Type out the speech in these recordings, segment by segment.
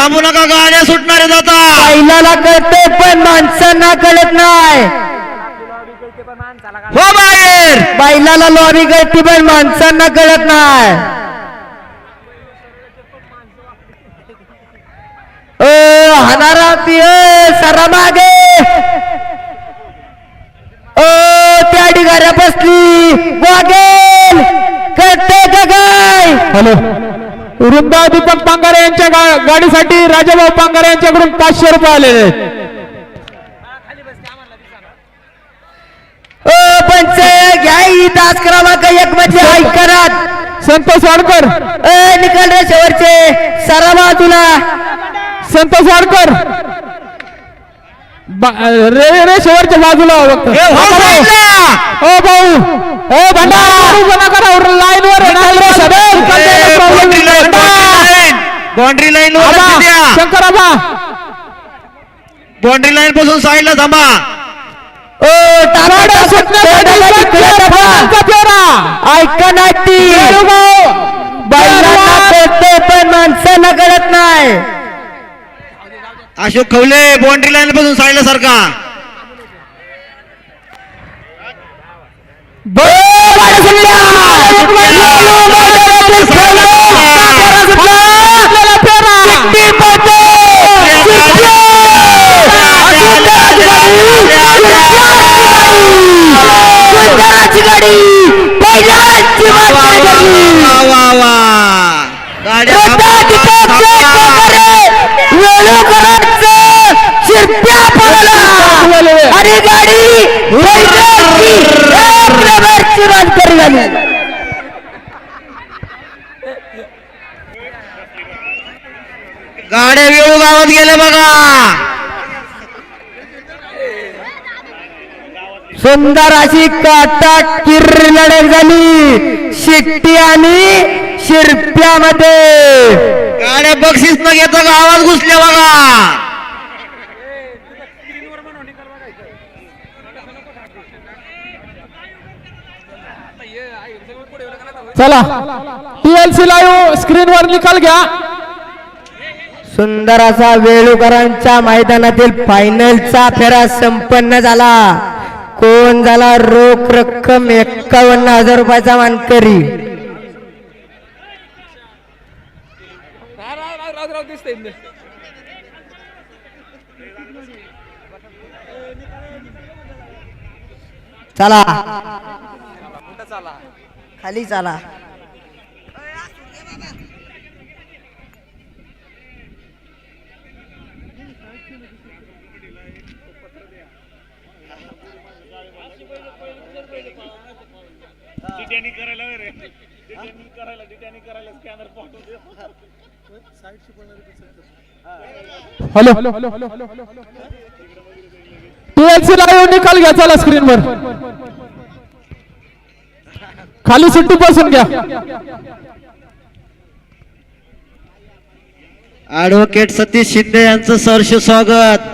थांबू नका, गाड्या सुटणारे जाता. बैलाला कळते पण माणसांना कळत नाही. हो बाहेर. बैलाला लॉबी कळते पण माणसांना कळत नाही. हाणारा सरा मागे. त्या ढिगाऱ्या बसली वागेल कळते का काय. हॅलो, वृंदा दीपक पांगारे यांच्या गाडीसाठी राजाभाऊ पांगारे यांच्याकडून 500 रुपये आलेले आहेत. पंच घ्या ही तास क्रमांक 1 मध्ये ऐकणार संतोष वाडकर. निकाल रे शेवटचे सरा बाजूला. संतोष वाडकर रे शेवटच्या बाजूला. हो भाऊ, हो भंडार लाईन वर बाउंड्री लाईन वर शंकराबा. बाउंड्री लाईन पासून साईडला थांबा. ऐका नाही पण माणसांना कळत नाही. अशोक खवले बाउंड्री लाईन पासून साईडला सारखा. अरे गाडी गाड्या वेळू गावात गेल्या बघा. सुंदर अशी काटाकीर लढत झाली शिट्टी आणि शिरप्यामध्ये. गाड्या बक्षीस न घेता गावात घुसल्या बघा. चला TLC लाईव्ह स्क्रीनवर निकाल घ्या. सुंदर असा वेळुकरांच्या मैदानातील फायनलचा फेरा संपन्न झाला. कोण झाला रोख रक्कम 51,000 रुपयाचा मानकरी. चला खाली चला. हॅलो, TLC लाईव्ह निकाल घ्या. चला स्क्रीनवर खाली सुट्टी पासून घ्या. ऍडव्होकेट सतीश शिंदे यांचं सहर्ष स्वागत.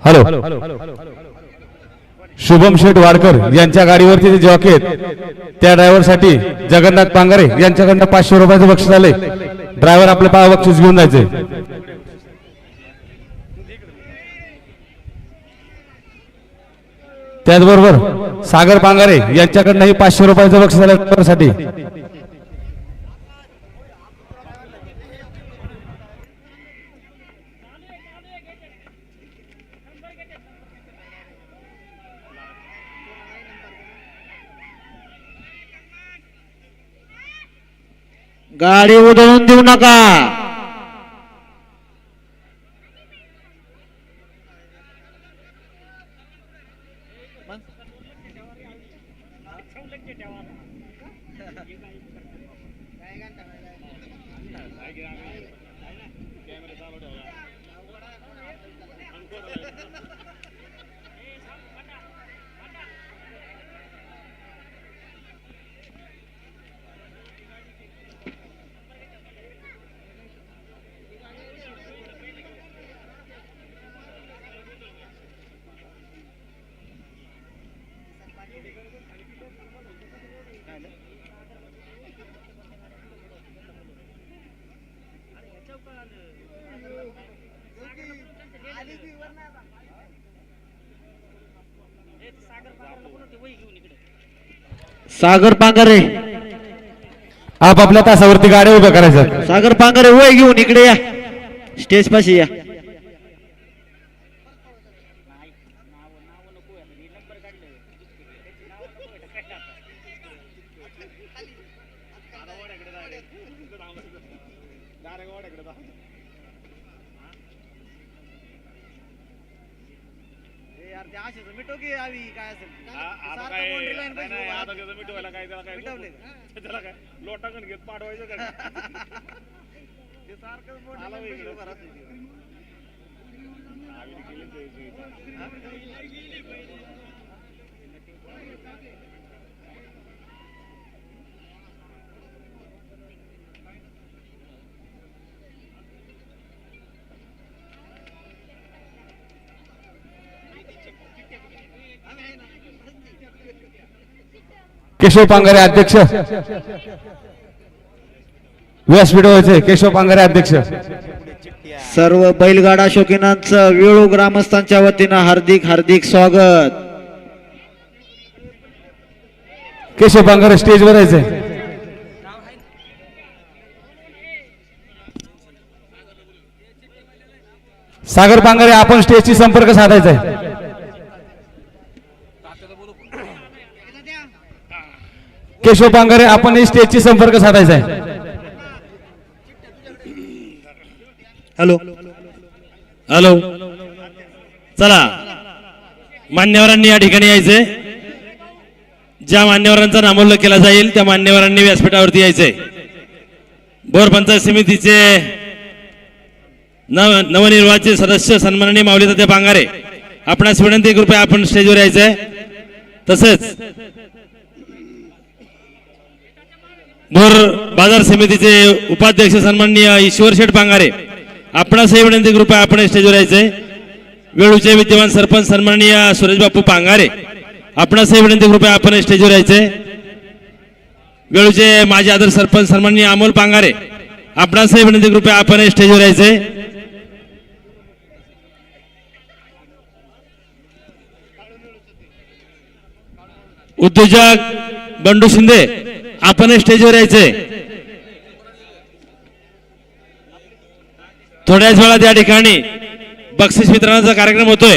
हॅलो, शुभम शेठ वाडकर यांच्या गाडीवरती जे जॉकी आहेत त्या ड्रायव्हर साठी जगन्नाथ पांगारे यांच्याकडनं 500 रुपयाचं बक्षीस आले. ड्रायव्हर आपले बक्षीस घेऊन जायचे. त्याचबरोबर सागर पांगारे यांच्याकडनंही 500 रुपयाचं बक्षीस आलं ड्रायव्हरसाठी. गाडी उधळून देऊ नका. सागर पांगारे, आपापल्या तासावरती गाड्या उभ्या करायच्या. सागर पांगारे वय घेऊन इकडे या, स्टेज पाशी या. लोटांगण घेत पाठवायचं केशव पांगारे अध्यक्ष, व्यासपीठ व्हायचे. केशव पांगारे अध्यक्ष. सर्व बैलगाडा शौकीनांचं वेळू ग्रामस्थांच्या वतीनं हार्दिक हार्दिक स्वागत. केशव पांगारे स्टेजवर यायचे. सागर पांगारे आपण स्टेजशी संपर्क साधायचा आहे. केशव पांगारे आपण स्टेजशी संपर्क साधायचा आहे. हॅलो हॅलो, चला मान्यवरांनी या ठिकाणी यायचंय. ज्या मान्यवरांचा नामोल्लेख केला जाईल त्या मान्यवरांनी व्यासपीठावरती यायचंय. बोर पंचायत समितीचे नवनिर्वाचित सदस्य सन्माननीय माऊली तात्या पांगारे, आपणास विनंती कृपया आपण स्टेजवर यायचंय. तसेच भोर बाजार समितीचे उपाध्यक्ष सन्माननीय ईश्वर शेठ पांगारे, आपणासही विनंती कृपया आपण स्टेजवर यायचंय. वेळूचे विद्यमान सरपंच सन्माननीय सुरेश बापू पांगारे, आपणासही विनंती कृपया आपण स्टेजवर यायचंय. वेळूचे माजी आदर सरपंच सन्माननीय अमोल पांगारे, आपणासही विनंती कृपया आपण स्टेजवर यायचंय. उद्योजक बंडू शिंदे, आपण स्टेजवर यायचंय. थोड्याच वेळात या ठिकाणी बक्षीस वितरणाचा कार्यक्रम होतोय.